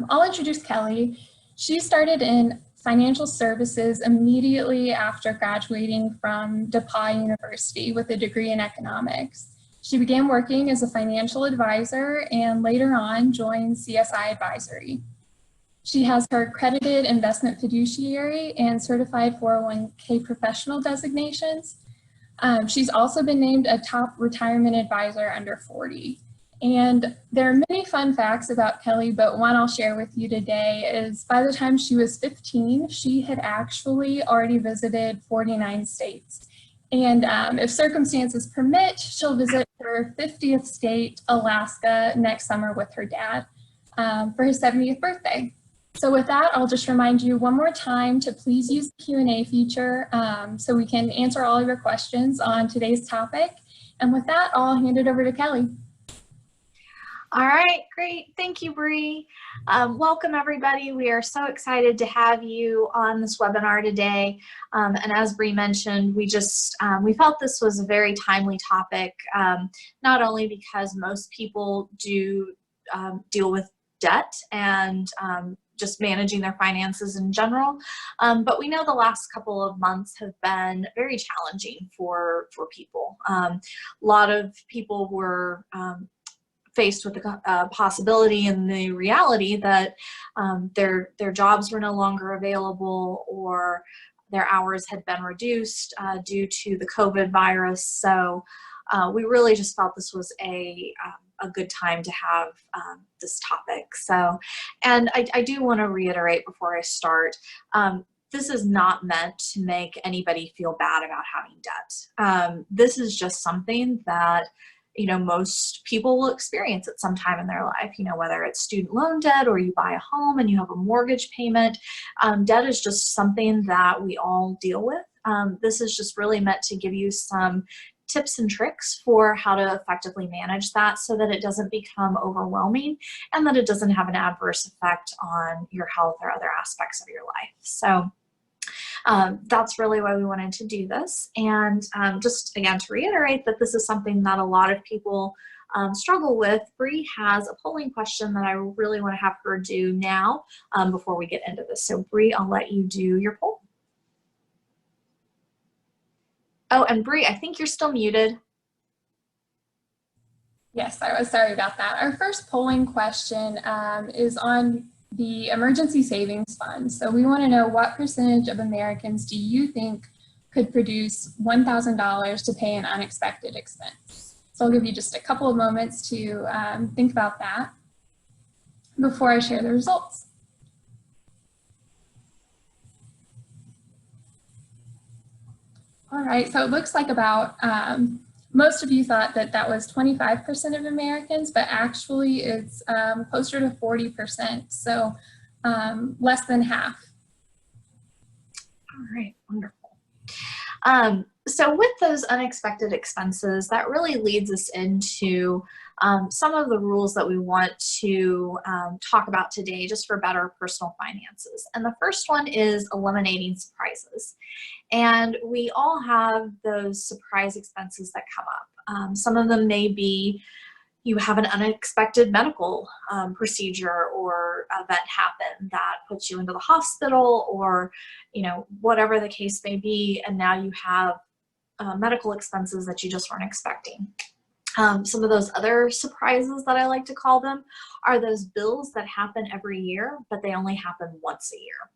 I'll introduce Kelly. She started in financial services immediately after graduating from DePauw University with a degree in economics. She began working as a financial advisor and later on joined CSI Advisory. She has her accredited investment fiduciary and certified 401k professional designations. She's also been named a top retirement advisor under 40. And there are many fun facts about Kelly, but one I'll share with you today is by the time she was 15, she had actually already visited 49 states. And if circumstances permit, she'll visit her 50th state, Alaska, next summer with her dad for his 70th birthday. So with that, I'll just remind you one more time to please use the Q&A feature so we can answer all of your questions on today's topic. And with that, I'll hand it over to Kelly. All right, great. Thank you, Bree. Welcome, everybody. We are so excited to have you on this webinar today. And as Bree mentioned, we felt this was a very timely topic, not only because most people do deal with debt and just managing their finances in general, but we know the last couple of months have been very challenging for people. A lot of people were faced with the possibility and the reality that their jobs were no longer available or their hours had been reduced due to the COVID virus. So we really just felt this was a good time to have this topic. So, and I do want to reiterate before I start, this is not meant to make anybody feel bad about having debt. This is just something that most people will experience at some time in their life, whether it's student loan debt or you buy a home and you have a mortgage payment. Debt is just something that we all deal with. This is just really meant to give you some tips and tricks for how to effectively manage that so that it doesn't become overwhelming and that it doesn't have an adverse effect on your health or other aspects of your life. So that's really why we wanted to do this. And just again, to reiterate that this is something that a lot of people struggle with, Bree has a polling question that I really want to have her do now before we get into this. So Bree, I'll let you do your poll. Oh, and Bree, I think you're still muted. Yes, I was sorry about that. Our first polling question is on the emergency savings fund. So we want to know what percentage of Americans do you think could produce $1,000 to pay an unexpected expense? So I'll give you just a couple of moments to think about that before I share the results. All right, so it looks like about most of you thought that that was 25% of Americans, but actually it's closer to 40%, so less than half. All right, wonderful. So with those unexpected expenses, that really leads us into some of the rules that we want to talk about today just for better personal finances. And the first one is eliminating surprises. And we all have those surprise expenses that come up. Some of them may be you have an unexpected medical procedure or event happen that puts you into the hospital, or whatever the case may be, and now you have medical expenses that you just weren't expecting. Some of those other surprises that I like to call them are those bills that happen every year, but they only happen once a year.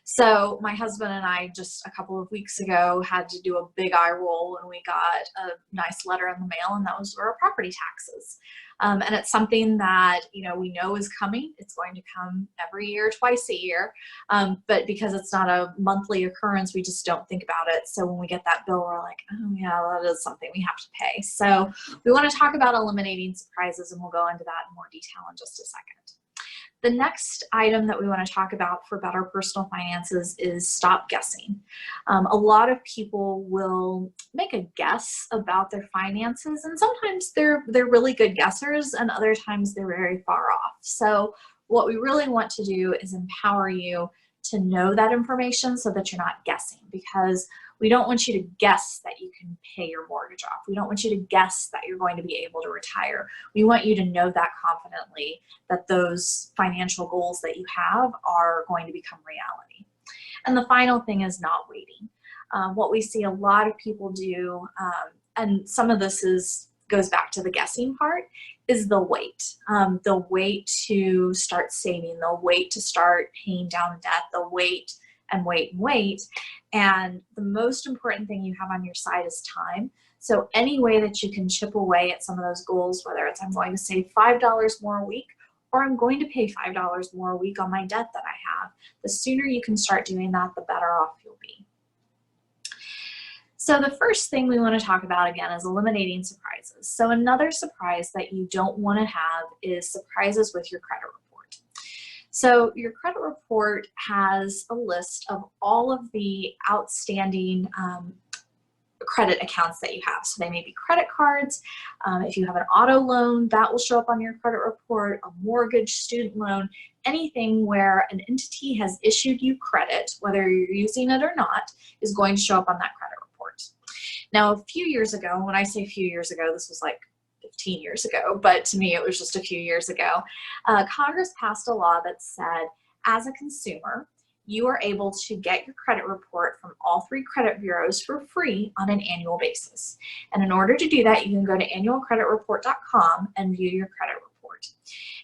So my husband and I just a couple of weeks ago had to do a big eye roll when we got a nice letter in the mail, and that was for our property taxes. And it's something that we know is coming. It's going to come every year, twice a year, but because it's not a monthly occurrence, we just don't think about it. So when we get that bill, we're like, oh yeah, that is something we have to pay. So we want to talk about eliminating surprises, and we'll go into that in more detail in just a second. The next item that we want to talk about for better personal finances is stop guessing. A lot of people will make a guess about their finances, and sometimes they're really good guessers, and other times they're very far off. So what we really want to do is empower you to know that information so that you're not guessing, because we don't want you to guess that you can pay your mortgage off. We don't want you to guess that you're going to be able to retire. We want you to know that confidently, that those financial goals that you have are going to become reality. And the final thing is not waiting. What we see a lot of people do, and some of this goes back to the guessing part, is the wait. The wait to start saving, the wait to start paying down debt, the wait and wait and wait. And the most important thing you have on your side is time. So any way that you can chip away at some of those goals, whether it's I'm going to save $5 more a week, or I'm going to pay $5 more a week on my debt that I have, the sooner you can start doing that, the better off you'll be. So the first thing we want to talk about again is eliminating surprises. So another surprise that you don't want to have is surprises with your credit report. So your credit report has a list of all of the outstanding credit accounts that you have. So they may be credit cards. If you have an auto loan, that will show up on your credit report, a mortgage, student loan, anything where an entity has issued you credit, whether you're using it or not, is going to show up on that credit report. Now, a few years ago, when I say a few years ago, this was like 15 years ago, but to me it was just a few years ago, Congress passed a law that said, as a consumer, you are able to get your credit report from all 3 credit bureaus for free on an annual basis. And in order to do that, you can go to annualcreditreport.com and view your credit report.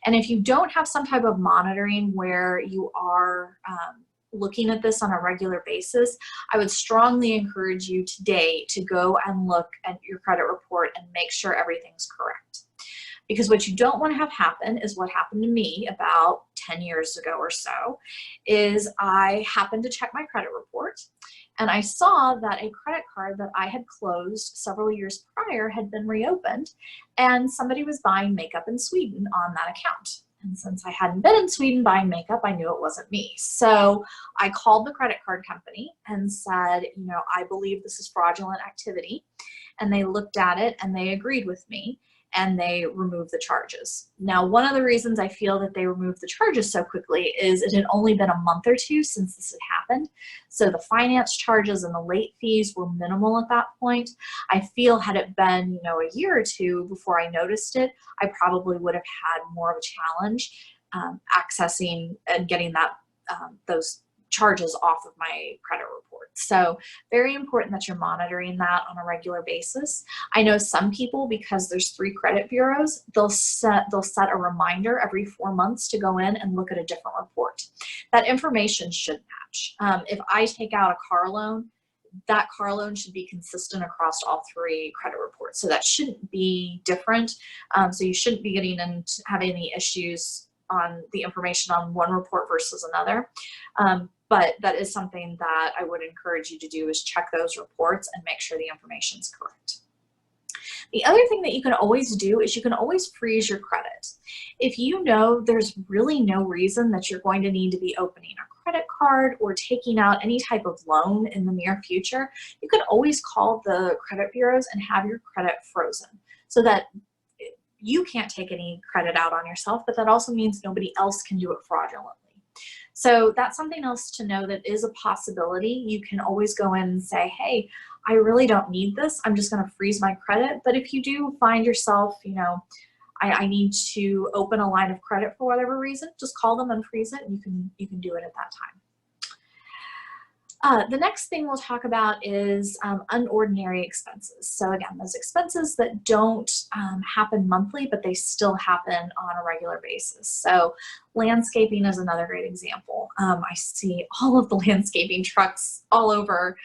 And if you don't have some type of monitoring where you are looking at this on a regular basis, I would strongly encourage you today to go and look at your credit report and make sure everything's correct. Because what you don't want to have happen is what happened to me about 10 years ago or so, is I happened to check my credit report and I saw that a credit card that I had closed several years prior had been reopened, and somebody was buying makeup in Sweden on that account. And since I hadn't been in Sweden buying makeup, I knew it wasn't me. So I called the credit card company and said, you know, I believe this is fraudulent activity. And they looked at it and they agreed with me and they removed the charges. Now, one of the reasons I feel that they removed the charges so quickly is it had only been a month or 2 since this had happened. So the finance charges and the late fees were minimal at that point. I feel had it been, you know, a year or 2 before I noticed it, I probably would have had more of a challenge accessing and getting that those charges off of my credit report. So very important that you're monitoring that on a regular basis. I know some people, because there's 3 credit bureaus, they'll set a reminder every 4 months to go in and look at a different report. That information should match. If I take out a car loan, that car loan should be consistent across all 3 credit reports. So that shouldn't be different. So you shouldn't be getting into having any issues on the information on one report versus another. But that is something that I would encourage you to do, is check those reports and make sure the information is correct. The other thing that you can always do is you can always freeze your credit. If you know there's really no reason that you're going to need to be opening a credit card or taking out any type of loan in the near future, you can always call the credit bureaus and have your credit frozen, so that you can't take any credit out on yourself, but that also means nobody else can do it fraudulently. So that's something else to know that is a possibility. You can always go in and say, hey, I really don't need this. I'm just going to freeze my credit. But if you do find yourself, you know, I need to open a line of credit for whatever reason, just call them and freeze it, and you can do it at that time. The next thing we'll talk about is unordinary expenses. So again, those expenses that don't happen monthly, but they still happen on a regular basis. So landscaping is another great example. I see all of the landscaping trucks all over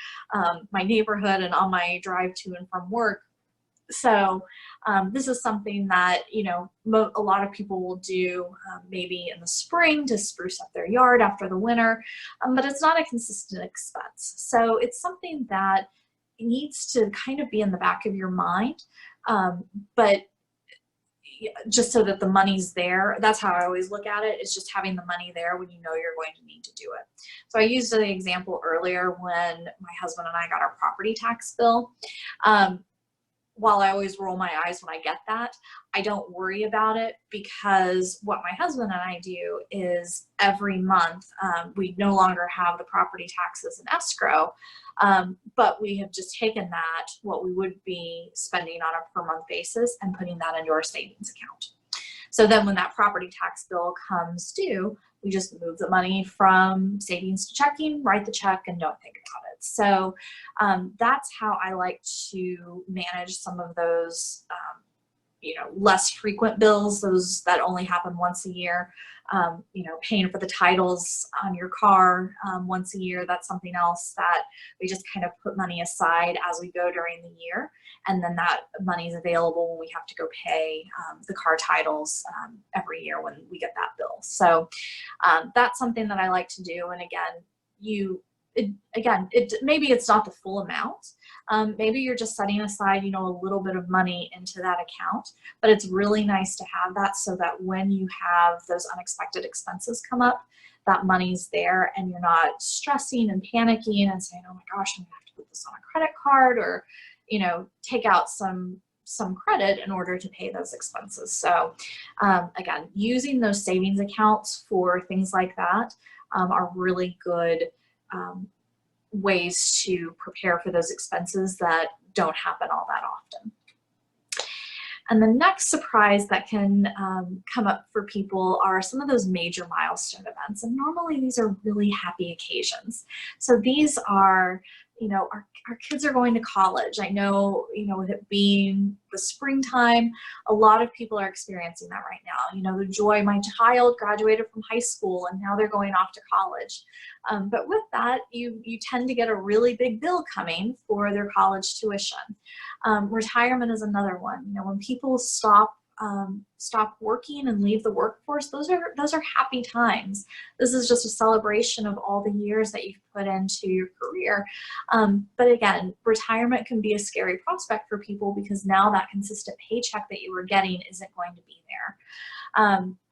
my neighborhood and on my drive to and from work. So this is something that, you know, a lot of people will do maybe in the spring to spruce up their yard after the winter, but it's not a consistent expense. So it's something that needs to kind of be in the back of your mind, but just so that the money's there. That's how I always look at it. It's just having the money there when you know you're going to need to do it. So I used the example earlier when my husband and I got our property tax bill. while I always roll my eyes when I get that, I don't worry about it, because what my husband and I do is every month, we no longer have the property taxes in escrow, but we have just taken that, what we would be spending on a per month basis, and putting that into our savings account. So then when that property tax bill comes due, we just move the money from savings to checking, write the check, and don't think about it. So that's how I like to manage some of those, less frequent bills, those that only happen once a year. Paying for the titles on your car once a year, that's something else that we just kind of put money aside as we go during the year. And then that money is available when we have to go pay the car titles every year when we get that bill. So that's something that I like to do. And again, maybe it's not the full amount. Maybe you're just setting aside, a little bit of money into that account, but it's really nice to have that, so that when you have those unexpected expenses come up, that money's there, and you're not stressing and panicking and saying, oh my gosh, I'm gonna have to put this on a credit card, or, take out some credit in order to pay those expenses. So again, using those savings accounts for things like that are really good ways to prepare for those expenses that don't happen all that often. And the next surprise that can come up for people are some of those major milestone events. And normally these are really happy occasions. So these are, our kids are going to college. I know, with it being the springtime, a lot of people are experiencing that right now. The joy, my child graduated from high school and now they're going off to college. But with that, you tend to get a really big bill coming for their college tuition. Retirement is another one. When people stop working and leave the workforce, those are happy times. This is just a celebration of all the years that you've put into your career. But again, retirement can be a scary prospect for people, because now that consistent paycheck that you were getting isn't going to be there.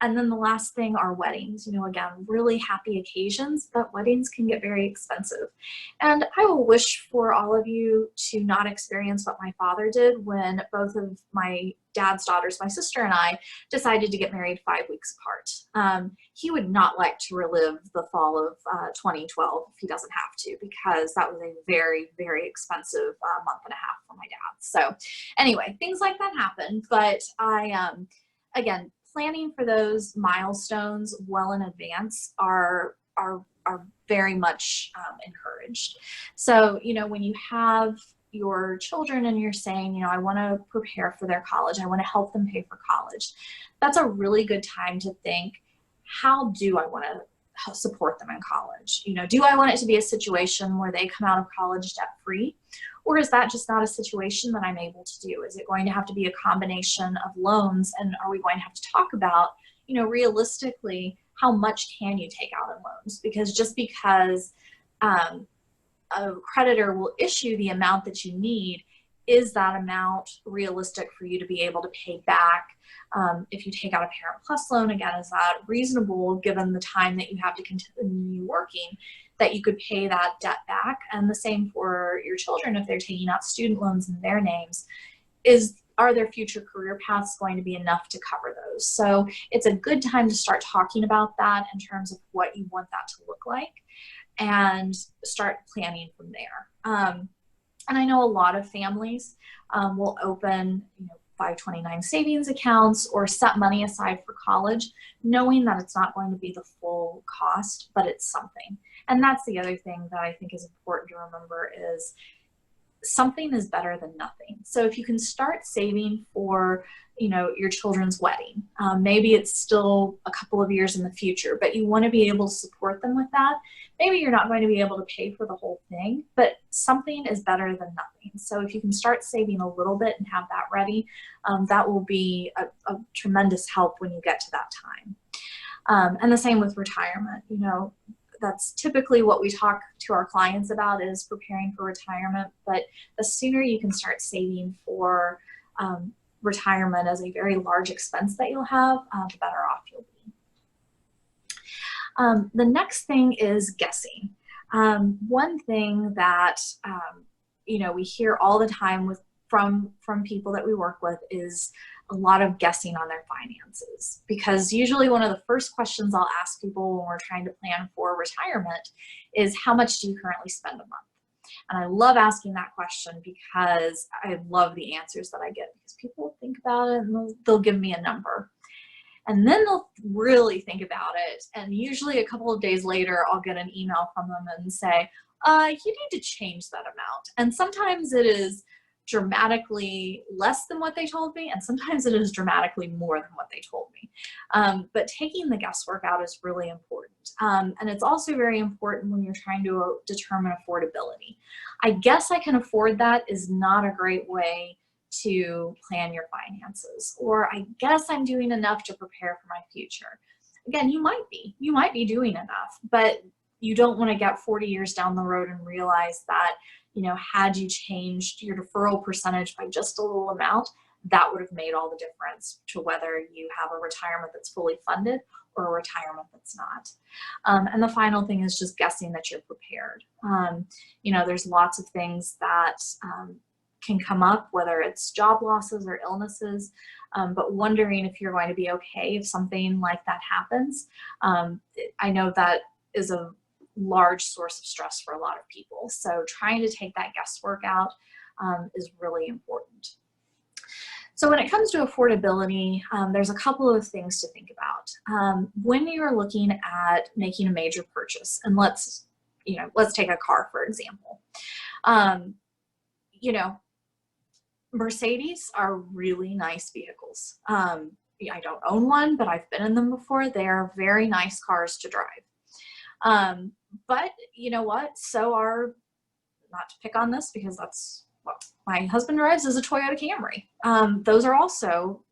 And then the last thing are weddings. Again, really happy occasions, but weddings can get very expensive. And I will wish for all of you to not experience what my father did when both of my dad's daughters, my sister and I, decided to get married 5 weeks apart. He would not like to relive the fall of 2012 if he doesn't have to, because that was a very, very expensive month and a half for my dad. So anyway, things like that happen. But again, planning for those milestones well in advance are very much encouraged. So, when you have your children and you're saying, I want to prepare for their college, I want to help them pay for college, that's a really good time to think, how do I want to support them in college? Do I want it to be a situation where they come out of college debt free? Or is that just not a situation that I'm able to do? Is it going to have to be a combination of loans? And are we going to have to talk about, realistically, how much can you take out in loans? Because just because a creditor will issue the amount that you need, is that amount realistic for you to be able to pay back? If you take out a Parent Plus loan, again, is that reasonable given the time that you have to continue working, that you could pay that debt back? And the same for your children if they're taking out student loans in their names. Are their future career paths going to be enough to cover those? So it's a good time to start talking about that in terms of what you want that to look like, and start planning from there. And I know a lot of families will open 529 savings accounts or set money aside for college, knowing that it's not going to be the full cost, but it's something. And that's the other thing that I think is important to remember, is something is better than nothing. So if you can start saving for your children's wedding, maybe it's still a couple of years in the future, but you want to be able to support them with that. Maybe you're not going to be able to pay for the whole thing, but something is better than nothing. So if you can start saving a little bit and have that ready, that will be a tremendous help when you get to that time. And the same with retirement. That's typically what we talk to our clients about, is preparing for retirement. But the sooner you can start saving for retirement as a very large expense that you'll have, the better off you'll be. The next thing is guessing. One thing that we hear all the time with from people that we work with is a lot of guessing on their finances, because usually one of the first questions I'll ask people when we're trying to plan for retirement is, how much do you currently spend a month? And I love asking that question because I love the answers that I get, because people think about it and they'll give me a number. And then they'll really think about it. And usually a couple of days later, I'll get an email from them and say, you need to change that amount. And sometimes it is dramatically less than what they told me, and sometimes it is dramatically more than what they told me. But taking the guesswork out is really important. And it's also very important when you're trying to determine affordability. I guess I can afford that is not a great way to plan your finances, or I guess I'm doing enough to prepare for my future. Again, you might be doing enough, but you don't want to get 40 years down the road and realize that, you know, had you changed your deferral percentage by just a little amount, that would have made all the difference to whether you have a retirement that's fully funded or a retirement that's not. And the final thing is just guessing that you're prepared. You know, there's lots of things that can come up, whether it's job losses or illnesses, but wondering if you're going to be okay if something like that happens. I know that is a large source of stress for a lot of people. So trying to take that guesswork out is really important. So when it comes to affordability, there's a couple of things to think about. When you're looking at making a major purchase, and let's take a car, for example. You know, Mercedes are really nice vehicles. I don't own one, but I've been in them before. They are very nice cars to drive. But you know what? So are, not to pick on this because that's what my husband drives, is a Toyota Camry. Those are also,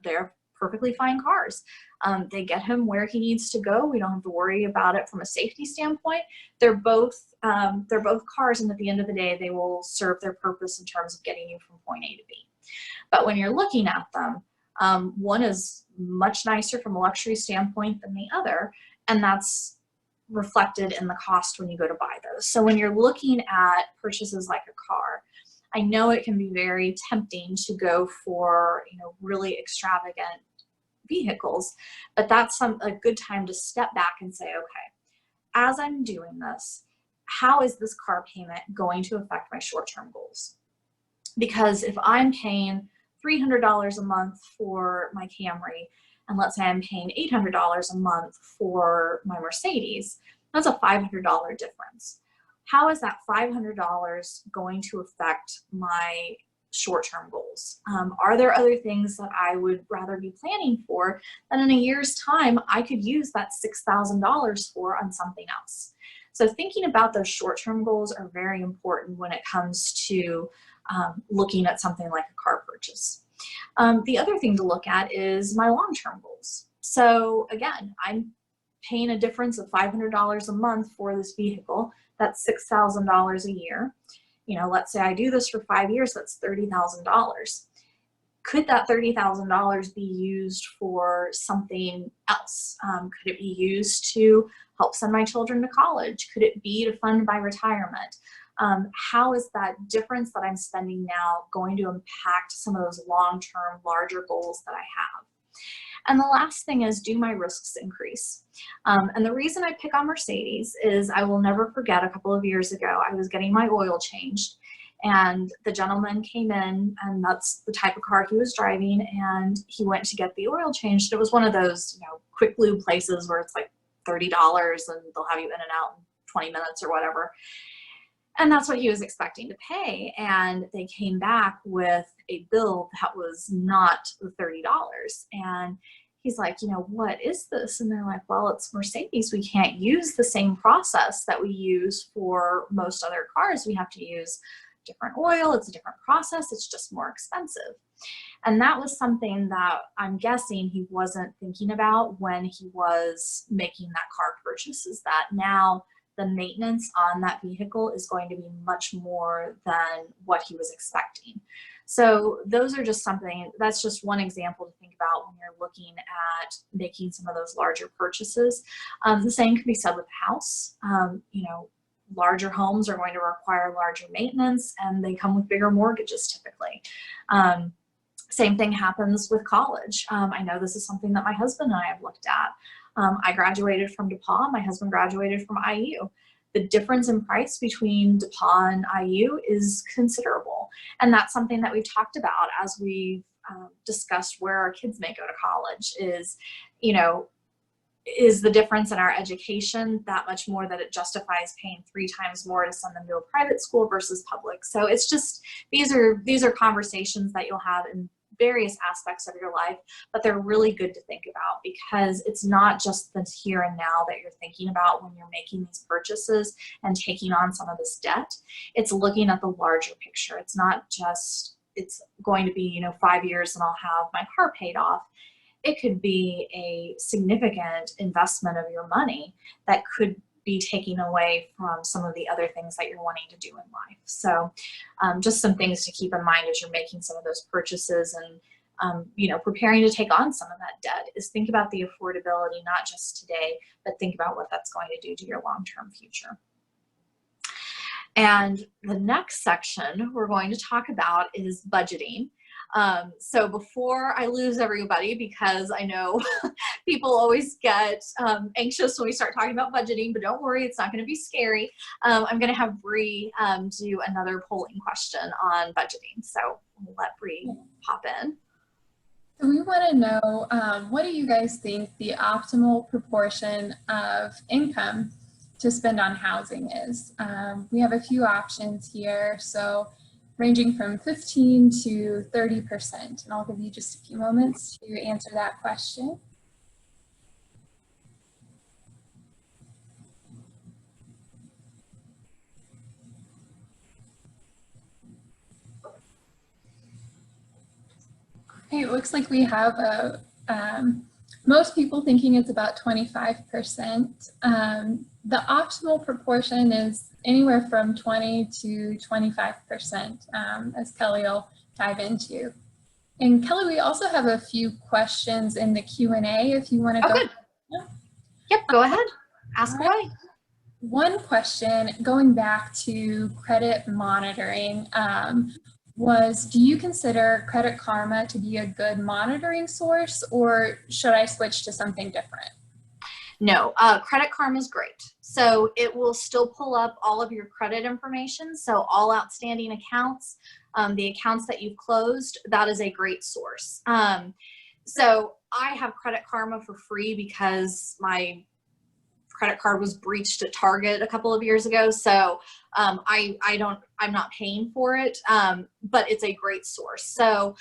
they're perfectly fine cars. They get him where he needs to go. We don't have to worry about it from a safety standpoint. They're both cars, and at the end of the day, they will serve their purpose in terms of getting you from point A to B. But when you're looking at them, one is much nicer from a luxury standpoint than the other, and that's reflected in the cost when you go to buy those. So when you're looking at purchases like a car, I know it can be very tempting to go for, you know, really extravagant vehicles, but that's a good time to step back and say, okay, as I'm doing this, how is this car payment going to affect my short-term goals? Because if I'm paying $300 a month for my Camry, and let's say I'm paying $800 a month for my Mercedes, that's a $500 difference. How is that $500 going to affect my short-term goals? Are there other things that I would rather be planning for that in a year's time I could use that $6,000 for on something else? So thinking about those short-term goals are very important when it comes to looking at something like a car purchase. The other thing to look at is my long-term goals. So again, I'm paying a difference of $500 a month for this vehicle. That's $6,000 a year. You know, let's say I do this for 5 years, that's $30,000. Could that $30,000 be used for something else? Could it be used to help send my children to college? Could it be to fund my retirement? How is that difference that I'm spending now going to impact some of those long-term, larger goals that I have? And the last thing is, do my risks increase? And the reason I pick on Mercedes is I will never forget, a couple of years ago, I was getting my oil changed, and the gentleman came in, and that's the type of car he was driving, and he went to get the oil changed. It was one of those, you know, quick lube places where it's like $30 and they'll have you in and out in 20 minutes or whatever. And that's what he was expecting to pay. And they came back with a bill that was not the $30. And he's like, you know, what is this? And they're like, well, it's Mercedes. We can't use the same process that we use for most other cars. We have to use different oil. It's a different process. It's just more expensive. And that was something that I'm guessing he wasn't thinking about when he was making that car purchase, is that now the maintenance on that vehicle is going to be much more than what he was expecting. So those are just something, that's just one example to think about when you're looking at making some of those larger purchases. The same can be said with a house. You know, larger homes are going to require larger maintenance, and they come with bigger mortgages typically. Same thing happens with college. I know this is something that my husband and I have looked at. I graduated from DePauw. My husband graduated from IU. The difference in price between DePauw and IU is considerable. And that's something that we've talked about as we've discussed where our kids may go to college is, is the difference in our education that much more that it justifies paying 3 times more to send them to a private school versus public. So it's just, these are conversations that you'll have in various aspects of your life, but they're really good to think about because it's not just the here and now that you're thinking about when you're making these purchases and taking on some of this debt. It's looking at the larger picture. It's not just, it's going to be, 5 years and I'll have my car paid off. It could be a significant investment of your money that could be taken away from some of the other things that you're wanting to do in life. So just some things to keep in mind as you're making some of those purchases and preparing to take on some of that debt is think about the affordability, not just today, but think about what that's going to do to your long-term future. And the next section we're going to talk about is budgeting. So before I lose everybody, because I know people always get anxious when we start talking about budgeting, but don't worry, it's not going to be scary. I'm going to have Bree do another polling question on budgeting. So we'll let Bree pop in. So we want to know, what do you guys think the optimal proportion of income to spend on housing is? We have a few options here. So ranging from 15 to 30%. And I'll give you just a few moments to answer that question. Okay, it looks like we have most people thinking it's about 25%. The optimal proportion is anywhere from 20 to 25%, as Kelly will dive into. And Kelly, we also have a few questions in the Q&A if you want to go. Good. Yep, go ahead. Ask away. One question, going back to credit monitoring, was, do you consider Credit Karma to be a good monitoring source, or should I switch to something different? No, Credit Karma is great. So it will still pull up all of your credit information. So all outstanding accounts, the accounts that you've closed, that is a great source. So I have Credit Karma for free because my credit card was breached at Target a couple of years ago. So I'm not paying for it, but it's a great source. So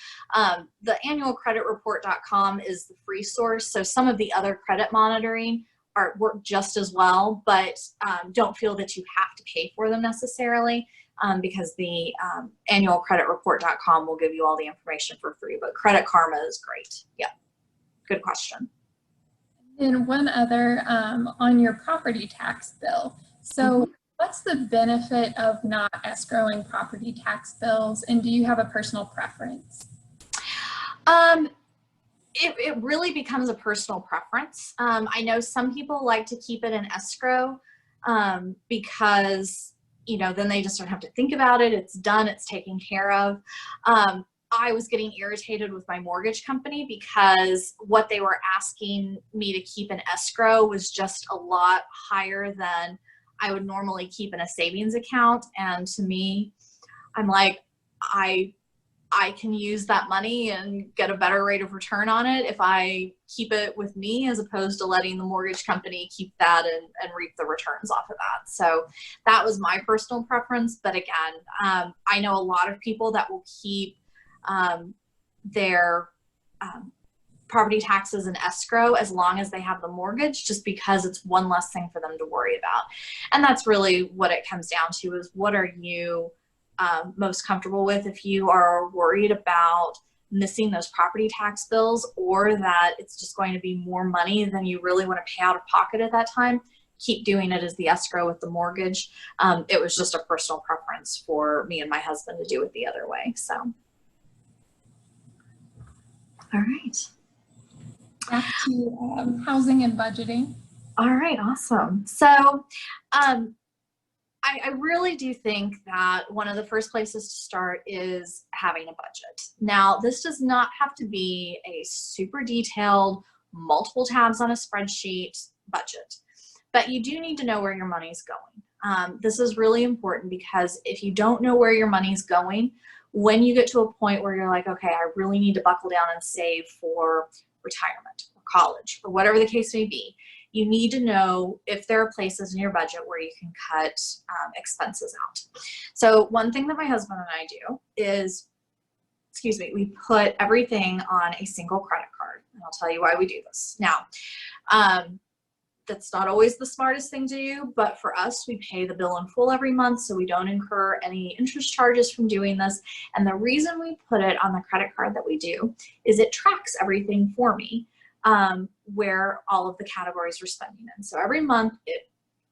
the annualcreditreport.com is the free source. So some of the other credit monitoring work just as well, but don't feel that you have to pay for them necessarily because the annualcreditreport.com will give you all the information for free, but Credit Karma is great. Yeah, good question. And one other on your property tax bill. So what's the benefit of not escrowing property tax bills, and do you have a personal preference? It really becomes a personal preference. I know some people like to keep it in escrow because, then they just don't have to think about it. It's done, it's taken care of. I was getting irritated with my mortgage company because what they were asking me to keep in escrow was just a lot higher than I would normally keep in a savings account. And to me, I'm like, I can use that money and get a better rate of return on it if I keep it with me as opposed to letting the mortgage company keep that and reap the returns off of that. So that was my personal preference. But again, I know a lot of people that will keep their property taxes in escrow as long as they have the mortgage, just because it's one less thing for them to worry about. And that's really what it comes down to, is what are you most comfortable with? If you are worried about missing those property tax bills, or that it's just going to be more money than you really want to pay out of pocket at that time, keep doing it as the escrow with the mortgage. It was just a personal preference for me and my husband to do it the other way. So, all right. Back to housing and budgeting. All right, awesome. So I really do think that one of the first places to start is having a budget. Now, this does not have to be a super detailed, multiple tabs on a spreadsheet budget, but you do need to know where your money's going. This is really important because if you don't know where your money's going, when you get to a point where you're like, okay, I really need to buckle down and save for retirement or college or whatever the case may be, you need to know if there are places in your budget where you can cut expenses out. So one thing that my husband and I do is, we put everything on a single credit card. And I'll tell you why we do this. Now, that's not always the smartest thing to do, but for us, we pay the bill in full every month, so we don't incur any interest charges from doing this. And the reason we put it on the credit card that we do is it tracks everything for me, where all of the categories we're spending in. So every month, it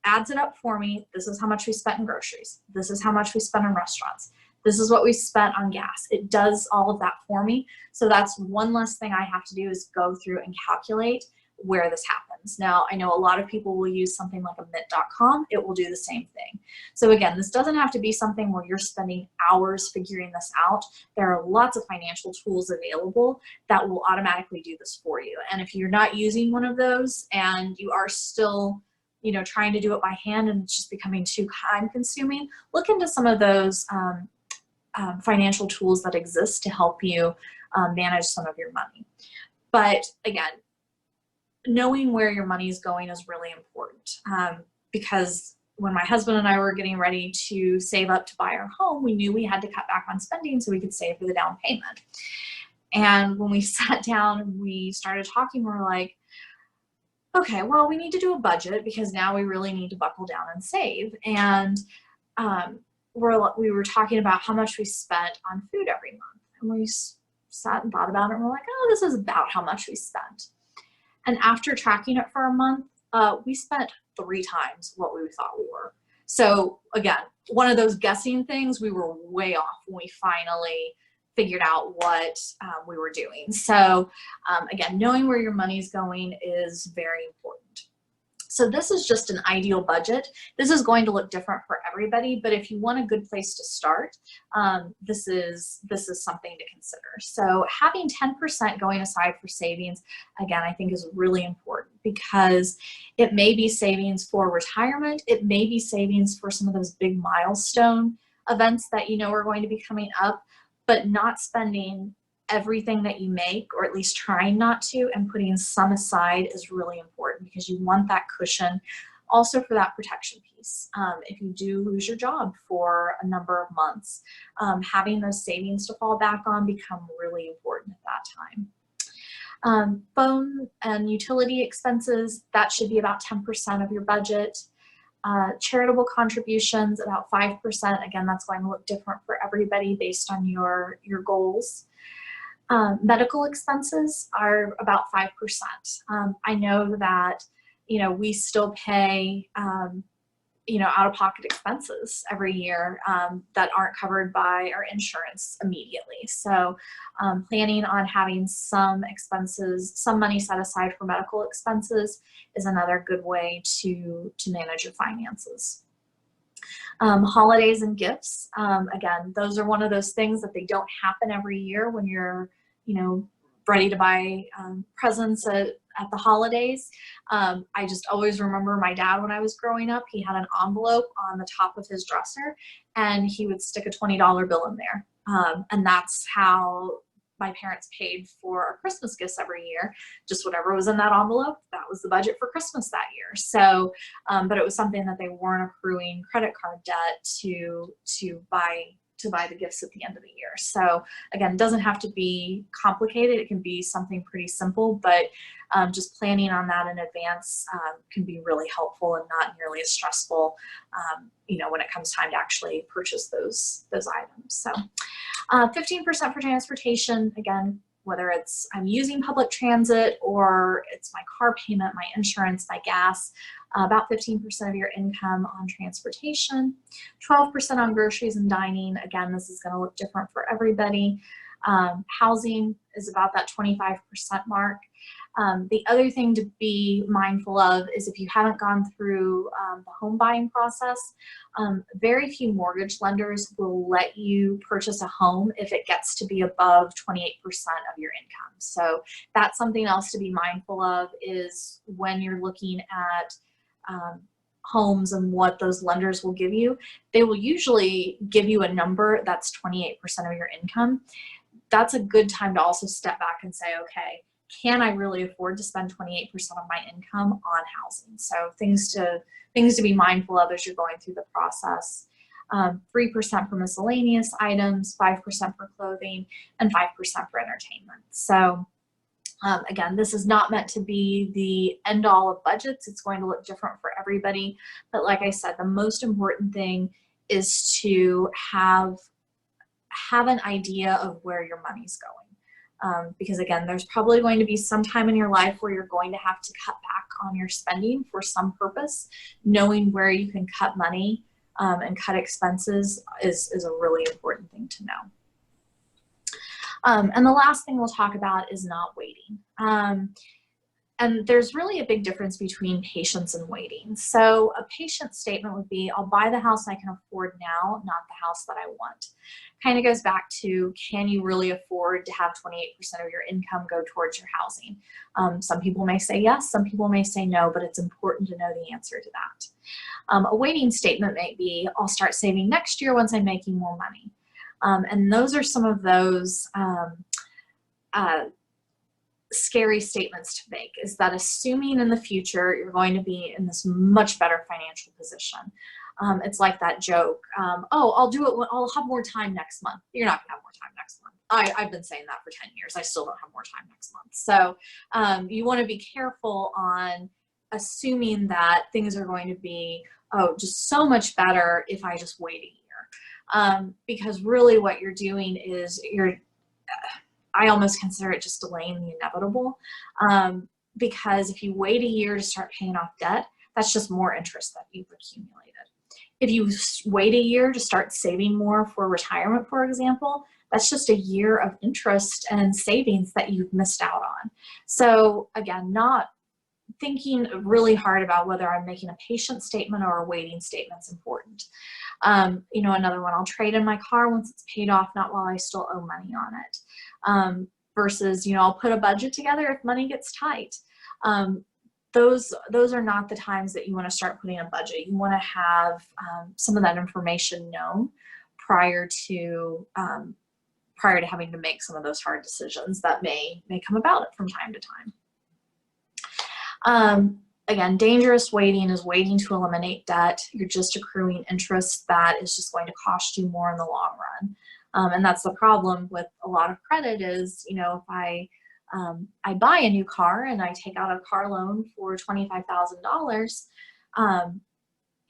adds it up for me. This is how much we spent in groceries. This is how much we spent in restaurants. This is what we spent on gas. It does all of that for me. So that's one less thing I have to do is go through and calculate where this happens. Now, I know a lot of people will use something like a mint.com. It will do the same thing. So again, this doesn't have to be something where you're spending hours figuring this out. There are lots of financial tools available that will automatically do this for you. And if you're not using one of those and you are still, trying to do it by hand and it's just becoming too time consuming, look into some of those financial tools that exist to help you manage some of your money. But again, knowing where your money is going is really important, because when my husband and I were getting ready to save up to buy our home, we knew we had to cut back on spending so we could save for the down payment. And when we sat down and we started talking, we're like, okay, well, we need to do a budget because now we really need to buckle down and save. And we were talking about how much we spent on food every month. And we sat and thought about it and we're like, oh, this is about how much we spent. And after tracking it for a month, we spent 3 times what we thought we were. So again, one of those guessing things, we were way off when we finally figured out what we were doing. So again, knowing where your money is going is very important. So this is just an ideal budget. This is going to look different for everybody, but if you want a good place to start, this is something to consider. So having 10% going aside for savings, again, I think is really important because it may be savings for retirement. It may be savings for some of those big milestone events that are going to be coming up, but not spending everything that you make, or at least trying not to, and putting some aside is really important because you want that cushion also for that protection piece. If you do lose your job for a number of months, having those savings to fall back on become really important at that time. Phone and utility expenses, that should be about 10% of your budget. Charitable contributions, about 5%. Again, that's going to look different for everybody based on your goals. Medical expenses are about 5%. I know that, we still pay, out-of-pocket expenses every year that aren't covered by our insurance immediately. So planning on having some expenses, some money set aside for medical expenses is another good way to manage your finances. Holidays and gifts, again, those are one of those things that they don't happen every year when you're ready to buy presents at the holidays. I just always remember my dad when I was growing up, he had an envelope on the top of his dresser and he would stick a $20 bill in there. And that's how my parents paid for our Christmas gifts every year. Just whatever was in that envelope, that was the budget for Christmas that year. So, but it was something that they weren't accruing credit card debt to buy the gifts at the end of the year. So again, it doesn't have to be complicated. It can be something pretty simple, but just planning on that in advance can be really helpful and not nearly as stressful, when it comes time to actually purchase those items. So 15% for transportation, again, whether it's I'm using public transit or it's my car payment, my insurance, my gas, about 15% of your income on transportation, 12% on groceries and dining. Again, this is going to look different for everybody. Housing is about that 25% mark. The other thing to be mindful of is if you haven't gone through the home buying process, very few mortgage lenders will let you purchase a home if it gets to be above 28% of your income. So that's something else to be mindful of, is when you're looking at homes and what those lenders will give you. They will usually give you a number that's 28% of your income. That's a good time to also step back and say, okay, can I really afford to spend 28% of my income on housing? So things to be mindful of as you're going through the process. 3% for miscellaneous items, 5% for clothing, and 5% for entertainment. So again, this is not meant to be the end all of budgets. It's going to look different for everybody. But like I said, the most important thing is to have an idea of where your money's going. Because again, there's probably going to be some time in your life where you're going to have to cut back on your spending for some purpose. Knowing where you can cut money and cut expenses is a really important thing to know. And the last thing we'll talk about is not waiting. And there's really a big difference between patience and waiting. So a patient statement would be, I'll buy the house I can afford now, not the house that I want. Kind of goes back to, can you really afford to have 28% of your income go towards your housing? Some people may say yes, some people may say no, but it's important to know the answer to that. A waiting statement may be, I'll start saving next year once I'm making more money. And those are some of those scary statements to make, is that assuming in the future you're going to be in this much better financial position. It's like that joke, oh, I'll do it when I'll have more time next month. You're not gonna have more time next month. I've been saying that for 10 years. I still don't have more time next month. So you want to be careful on assuming that things are going to be, oh, just so much better if I just wait a year. Because really what you're doing is I almost consider it just delaying the inevitable, because if you wait a year to start paying off debt, that's just more interest that you've accumulated. If you wait a year to start saving more for retirement, for example, that's just a year of interest and savings that you've missed out on. So again, not thinking really hard about whether I'm making a patient statement or a waiting statement is important. You know, another one, I'll trade in my car once it's paid off, not while I still owe money on it. Versus, you know, I'll put a budget together if money gets tight. Those are not the times that you want to start putting a budget. You want to have some of that information known prior to having to make some of those hard decisions that may come about from time to time. Again, dangerous waiting is waiting to eliminate debt. You're just accruing interest that is just going to cost you more in the long run. And that's the problem with a lot of credit is, you know, if I buy a new car and I take out a car loan for $25,000,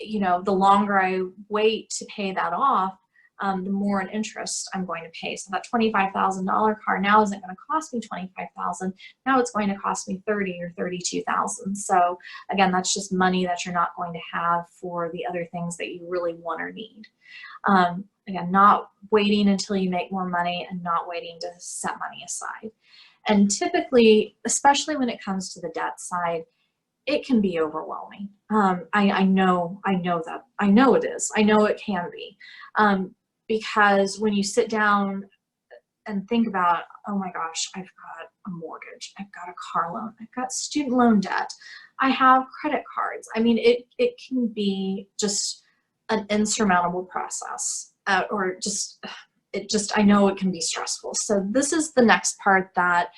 you know, the longer I wait to pay that off, the more in interest I'm going to pay. So that $25,000 car now isn't going to cost me $25,000. Now it's going to cost me $30,000 or $32,000. So again, that's just money that you're not going to have for the other things that you really want or need. Again, not waiting until you make more money and not waiting to set money aside. And typically, especially when it comes to the debt side, it can be overwhelming. I know that. I know it is. I know it can be. Because when you sit down and think about, oh my gosh, I've got a mortgage, I've got a car loan, I've got student loan debt, I have credit cards. I mean, it can be just an insurmountable process, or just, I know it can be stressful. So this is the next part that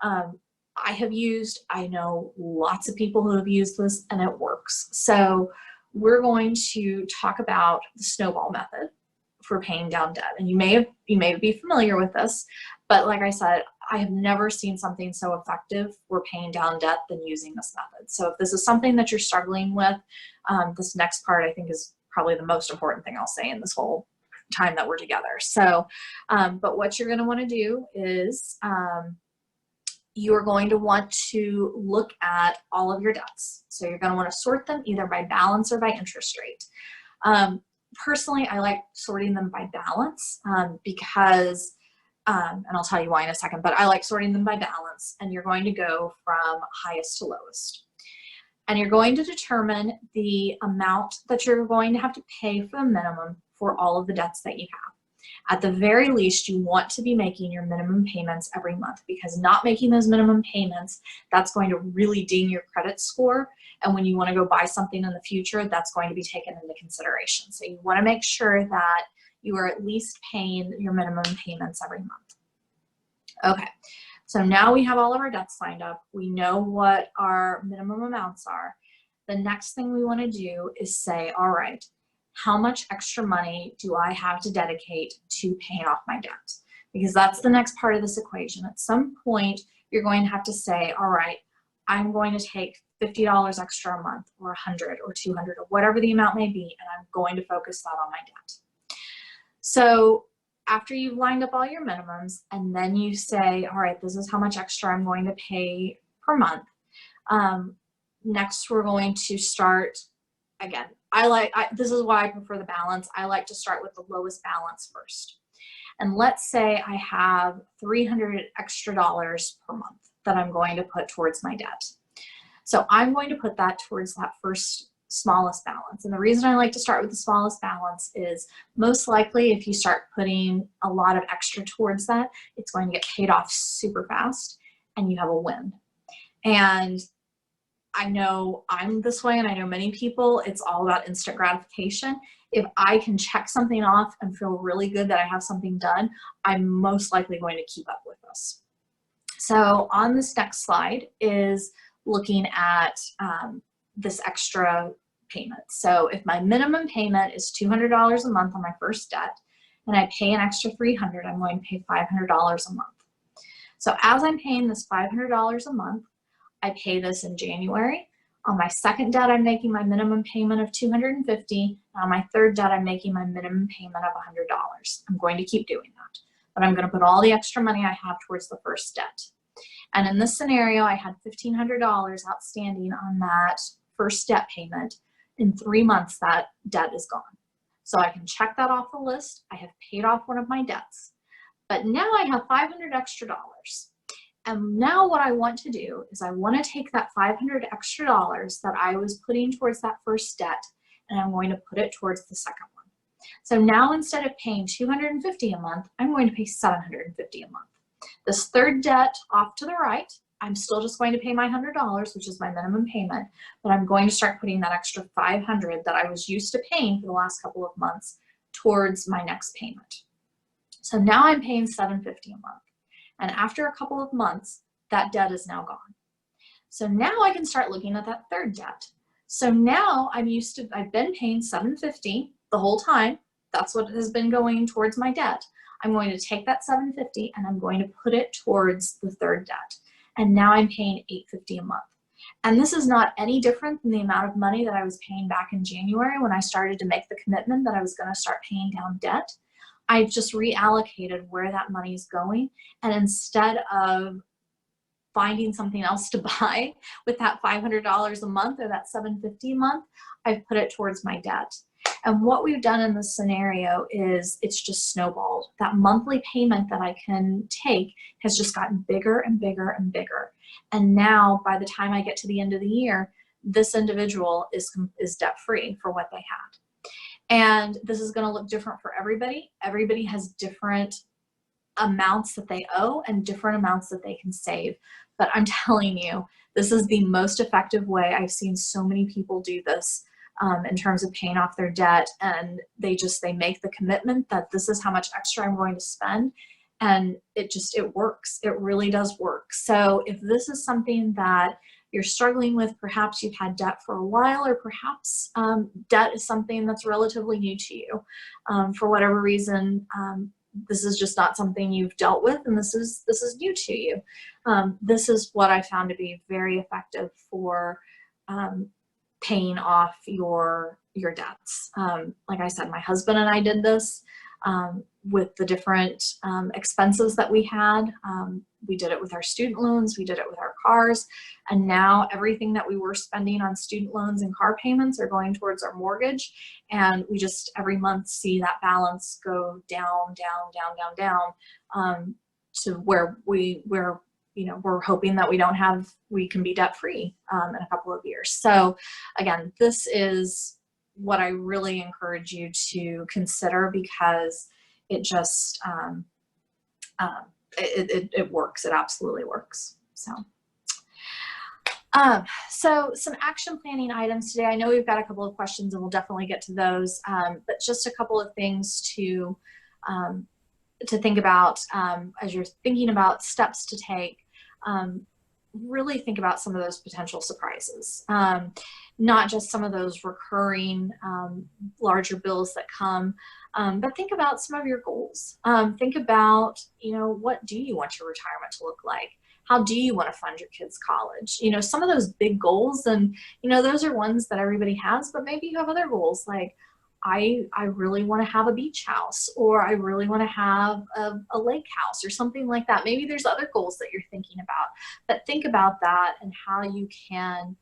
I have used. I know lots of people who have used this and it works. So we're going to talk about the snowball method for paying down debt. And you may be familiar with this, but like I said, I have never seen something so effective for paying down debt than using this method. So if this is something that you're struggling with, this next part I think is probably the most important thing I'll say in this whole time that we're together. So, but what you're going to want to do is you're going to want to look at all of your debts. So you're going to want to sort them either by balance or by interest rate. Personally, I like sorting them by balance because and I'll tell you why in a second, but I like sorting them by balance, and you're going to go from highest to lowest. And you're going to determine the amount that you're going to have to pay for the minimum for all of the debts that you have. At the very least, you want to be making your minimum payments every month, because not making those minimum payments, that's going to really ding your credit score. And when you want to go buy something in the future, that's going to be taken into consideration. So you want to make sure that you are at least paying your minimum payments every month. Okay, so now we have all of our debts lined up. We know what our minimum amounts are. The next thing we want to do is say, all right, how much extra money do I have to dedicate to paying off my debt? Because that's the next part of this equation. At some point, you're going to have to say, all right, I'm going to take $50 extra a month, or 100 or 200 or whatever the amount may be, and I'm going to focus that on my debt. So after you've lined up all your minimums, and then you say, all right, this is how much extra I'm going to pay per month. Next, we're going to start, again, this is why I prefer the balance. I like to start with the lowest balance first. And let's say I have $300 extra per month that I'm going to put towards my debt. So I'm going to put that towards that first smallest balance. And the reason I like to start with the smallest balance is most likely if you start putting a lot of extra towards that, it's going to get paid off super fast and you have a win. And I know I'm this way, and I know many people, it's all about instant gratification. If I can check something off and feel really good that I have something done, I'm most likely going to keep up with this. So on this next slide is looking at this extra payment. So if my minimum payment is $200 a month on my first debt, and I pay an extra $300, I'm going to pay $500 a month. So as I'm paying this $500 a month, I pay this in January. On my second debt, I'm making my minimum payment of $250. And on my third debt, I'm making my minimum payment of $100. I'm going to keep doing that, but I'm going to put all the extra money I have towards the first debt. And in this scenario, I had $1,500 outstanding on that first debt payment. In 3 months, that debt is gone. So I can check that off the list. I have paid off one of my debts. But now I have $500 extra. And now what I want to do is I want to take that $500 extra that I was putting towards that first debt, and I'm going to put it towards the second one. So now instead of paying $250 a month, I'm going to pay $750 a month. This third debt off to the right, I'm still just going to pay my $100, which is my minimum payment, but I'm going to start putting that extra $500 that I was used to paying for the last couple of months towards my next payment. So now I'm paying $750 a month. And after a couple of months, that debt is now gone. So now I can start looking at that third debt. So now I've been paying $750 the whole time. That's what has been going towards my debt. I'm going to take that $750 and I'm going to put it towards the third debt. And now I'm paying $850 a month. And this is not any different than the amount of money that I was paying back in January when I started to make the commitment that I was going to start paying down debt. I've just reallocated where that money is going. And instead of finding something else to buy with that $500 a month or that $750 a month, I've put it towards my debt. And what we've done in this scenario is it's just snowballed. That monthly payment that I can take has just gotten bigger and bigger and bigger. And now by the time I get to the end of the year, this individual is debt-free for what they had. And this is going to look different for everybody. Everybody has different amounts that they owe and different amounts that they can save. But I'm telling you, this is the most effective way. I've seen so many people do this in terms of paying off their debt, and they make the commitment that this is how much extra I'm going to spend, and it works. It really does work. So if this is something that you're struggling with, perhaps you've had debt for a while, or perhaps debt is something that's relatively new to you. For whatever reason, this is just not something you've dealt with, and this is new to you. This is what I found to be very effective for paying off your debts. Like I said, my husband and I did this with the different expenses that we had. We did it with our student loans, we did it with our cars, and now everything that we were spending on student loans and car payments are going towards our mortgage, and we just every month see that balance go down, down, down, down, down, to where we're hoping that we can be debt free in a couple of years. So again, this is what I really encourage you to consider, because it just it works. It absolutely works. So some action planning items today. I know we've got a couple of questions and we'll definitely get to those, but just a couple of things to think about as you're thinking about steps to take. Really think about some of those potential surprises, not just some of those recurring larger bills that come, but think about some of your goals. Think about, what do you want your retirement to look like? How do you want to fund your kids' college? Some of those big goals, and those are ones that everybody has, but maybe you have other goals like, I really want to have a beach house, or I really want to have a lake house or something like that. Maybe there's other goals that you're thinking about, but think about that and how you can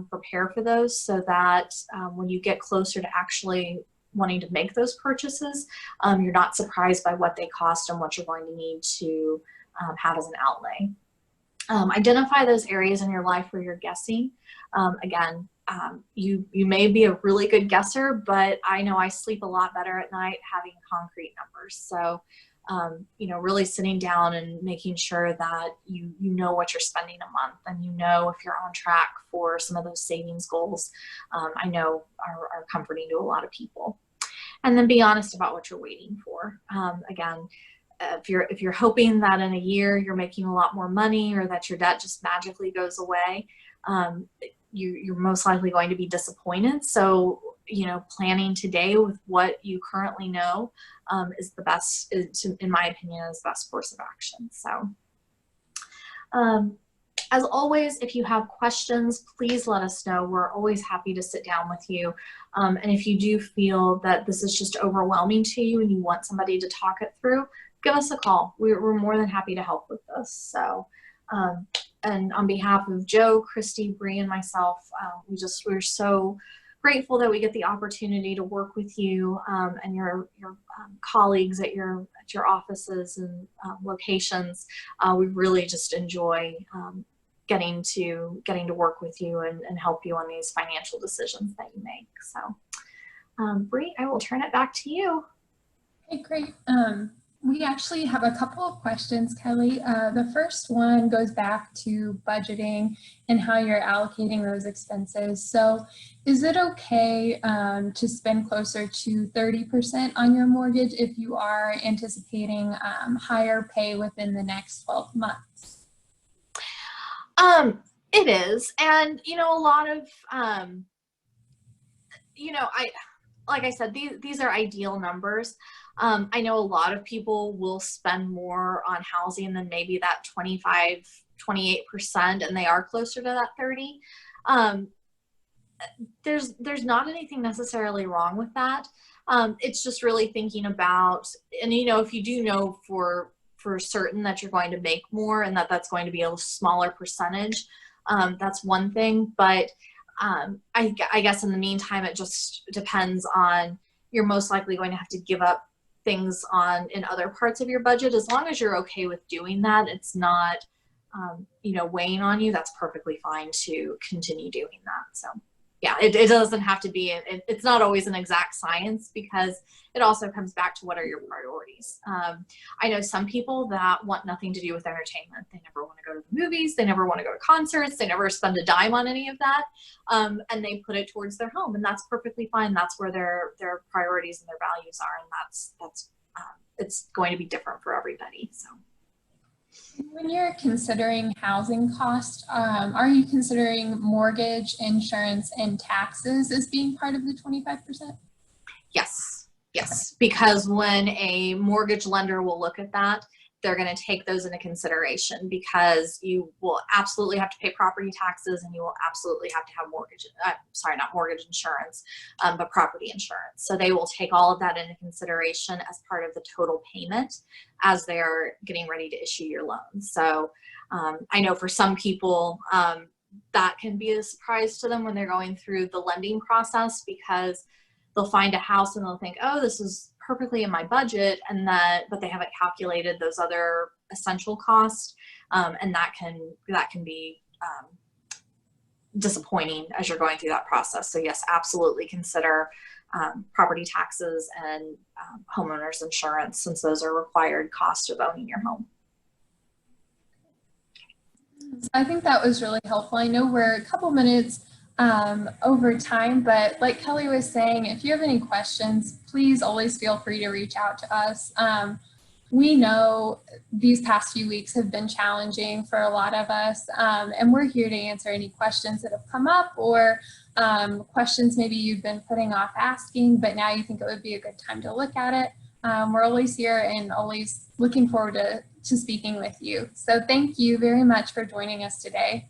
prepare for those, so that when you get closer to actually wanting to make those purchases, you're not surprised by what they cost and what you're going to need to have as an outlay. Identify those areas in your life where you're guessing. Again, you may be a really good guesser, but I know I sleep a lot better at night having concrete numbers. So, really sitting down and making sure that you know what you're spending a month, and if you're on track for some of those savings goals, I know are comforting to a lot of people. And then be honest about what you're waiting for. Again, if you're hoping that in a year you're making a lot more money, or that your debt just magically goes away, you're most likely going to be disappointed. So, planning today with what you currently know is the best, in my opinion, is the best course of action. So, as always, if you have questions, please let us know. We're always happy to sit down with you. And if you do feel that this is just overwhelming to you and you want somebody to talk it through, give us a call. We're more than happy to help with this. So, and on behalf of Joe, Christy, Bree, and myself, we're so grateful that we get the opportunity to work with you and your colleagues at your offices and locations. We really just enjoy getting to work with you and help you on these financial decisions that you make. So, Bree, I will turn it back to you. Okay, great. We actually have a couple of questions, Kelly. The first one goes back to budgeting and how you're allocating those expenses. So is it okay to spend closer to 30% on your mortgage if you are anticipating higher pay within the next 12 months? It is. And, a lot of, like I said, these are ideal numbers. I know a lot of people will spend more on housing than maybe that 25, 28%, and they are closer to that 30. There's not anything necessarily wrong with that. It's just really thinking about, and if you do know for certain that you're going to make more and that's going to be a smaller percentage, that's one thing. But I guess in the meantime, it just depends on, you're most likely going to have to give up things in other parts of your budget. As long as you're okay with doing that, it's not, weighing on you, that's perfectly fine to continue doing that. So yeah, it doesn't have to be, it's not always an exact science, because it also comes back to what are your priorities. I know some people that want nothing to do with entertainment. They never want to go to the movies. They never want to go to concerts. They never spend a dime on any of that. And they put it towards their home, and that's perfectly fine. That's where their priorities and their values are. And that's it's going to be different for everybody. So. When you're considering housing costs, are you considering mortgage, insurance, and taxes as being part of the 25%? Yes, because when a mortgage lender will look at that, they're going to take those into consideration, because you will absolutely have to pay property taxes, and you will absolutely have to have not mortgage insurance, but property insurance. So they will take all of that into consideration as part of the total payment as they're getting ready to issue your loan. So I know for some people, that can be a surprise to them when they're going through the lending process, because they'll find a house and they'll think, oh, this is perfectly in my budget, but they haven't calculated those other essential costs, and that can be disappointing as you're going through that process. So yes, absolutely consider property taxes and homeowners insurance, since those are required costs of owning your home. I think that was really helpful. I know we're a couple minutes over time, but like Kelly was saying, if you have any questions, please always feel free to reach out to us. We know these past few weeks have been challenging for a lot of us, and we're here to answer any questions that have come up, or questions maybe you've been putting off asking, but now you think it would be a good time to look at it. We're always here and always looking forward to speaking with you. So thank you very much for joining us today.